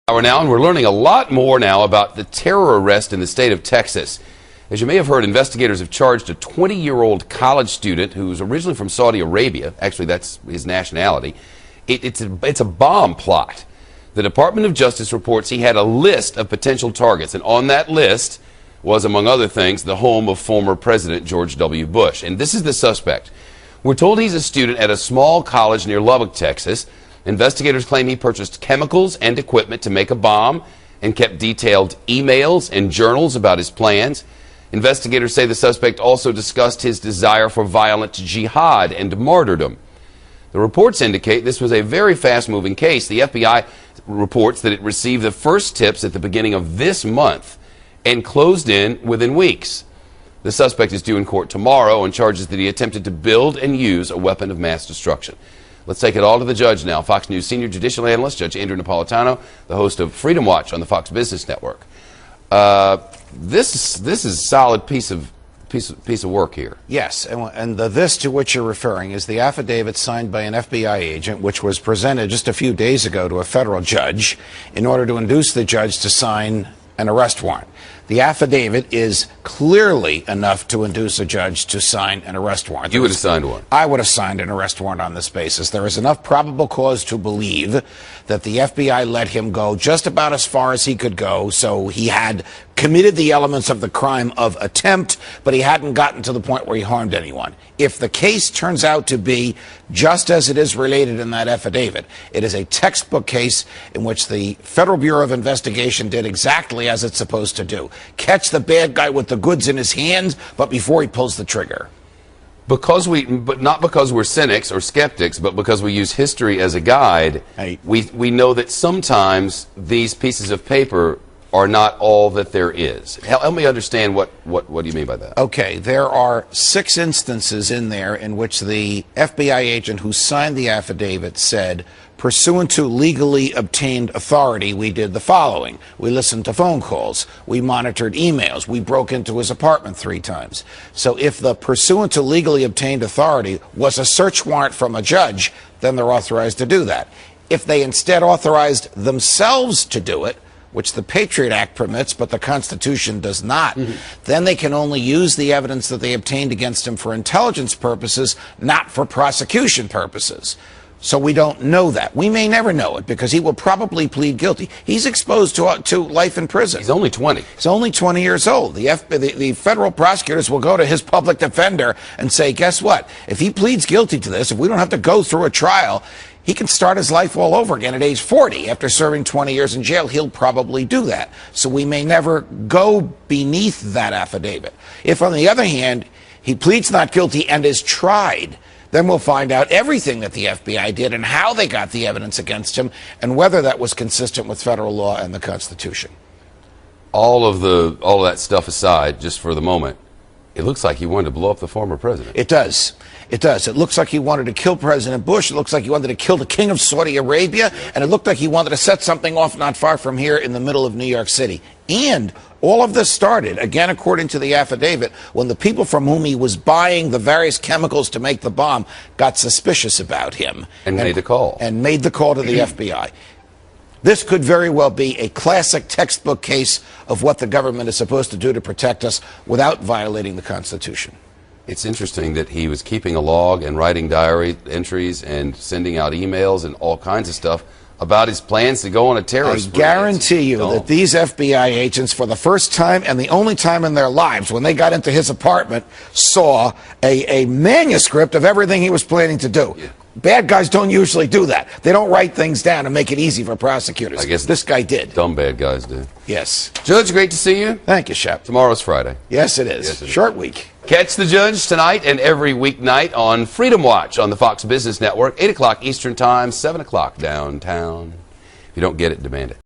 Hour now, and we're learning a lot more now about the terror arrest in the state of Texas. As you may have heard, investigators have charged a 20-year-old college student who was originally from Saudi Arabia. Actually, that's his nationality. It's a bomb plot. The Department of Justice reports he had a list of potential targets, and on that list was, among other things, the home of former President George W. Bush. And this is the suspect. We're told he's a student at a small college near Lubbock, Texas. Investigators claim he purchased chemicals and equipment to make a bomb and kept detailed emails and journals about his plans. Investigators say the suspect also discussed his desire for violent jihad and martyrdom. The reports indicate this was a very fast-moving case. The FBI reports that it received the first tips at the beginning of this month and closed in within weeks. The suspect is due in court tomorrow on charges that he attempted to build and use a weapon of mass destruction. Let's take it all to the judge now. Fox News senior judicial analyst, Judge Andrew Napolitano, the host of Freedom Watch on the Fox Business Network. This is a solid piece of work here. Yes, and the this to which you're referring is the affidavit signed by an FBI agent, which was presented just a few days ago to a federal judge in order to induce the judge to sign an arrest warrant. The affidavit is clearly enough to induce a judge to sign an arrest warrant. You would have signed one. I would have signed an arrest warrant on this basis. There is enough probable cause to believe that the FBI let him go just about as far as he could go, so he had committed the elements of the crime of attempt, but he hadn't gotten to the point where he harmed anyone. If the case turns out to be just as it is related in that affidavit, it is a textbook case in which the Federal Bureau of Investigation did exactly as it's supposed to do. Catch the bad guy with the goods in his hands, but before he pulls the trigger. But not because we're cynics or skeptics, but because we use history as a guide, we know that sometimes these pieces of paper are not all that there is. Help me understand what do you mean by that? Okay, there are 6 instances in there in which the FBI agent who signed the affidavit said, pursuant to legally obtained authority, we did the following. We listened to phone calls. We monitored emails. We broke into his apartment 3 times. So if the pursuant to legally obtained authority was a search warrant from a judge, then they're authorized to do that. If they instead authorized themselves to do it, which the Patriot Act permits, but the Constitution does not, then they can only use the evidence that they obtained against him for intelligence purposes, not for prosecution purposes. So we don't know that. We may never know it because he will probably plead guilty. He's exposed to life in prison. He's only 20. He's only 20 years old. The federal prosecutors will go to his public defender and say, guess what? If he pleads guilty to this, if we don't have to go through a trial, he can start his life all over again at age 40. After serving 20 years in jail, he'll probably do that. So we may never go beneath that affidavit. If, on the other hand, he pleads not guilty and is tried, then we'll find out everything that the FBI did and how they got the evidence against him and whether that was consistent with federal law and the Constitution. All of that stuff aside, just for the moment, it looks like he wanted to blow up the former president. It does. It does. It looks like he wanted to kill President Bush. It looks like he wanted to kill the king of Saudi Arabia. And it looked like he wanted to set something off not far from here in the middle of New York City. And all of this started, again, according to the affidavit, when the people from whom he was buying the various chemicals to make the bomb got suspicious about him. And made the call. And made the call to the FBI. This could very well be a classic textbook case of what the government is supposed to do to protect us without violating the Constitution. It's interesting that he was keeping a log and writing diary entries and sending out emails and all kinds of stuff about his plans to go on a terrorist spree. I guarantee you that these FBI agents, for the first time and the only time in their lives, when they got into his apartment, saw a manuscript of everything he was planning to do. Yeah. Bad guys don't usually do that. They don't write things down and make it easy for prosecutors. I guess this guy did. Dumb bad guys do. Yes. Judge, great to see you. Thank you, Shep. Tomorrow's Friday. Yes, it is. Yes, it Short week. Catch the judge tonight and every weeknight on Freedom Watch on the Fox Business Network, 8 o'clock Eastern Time, 7 o'clock downtown. If you don't get it, demand it.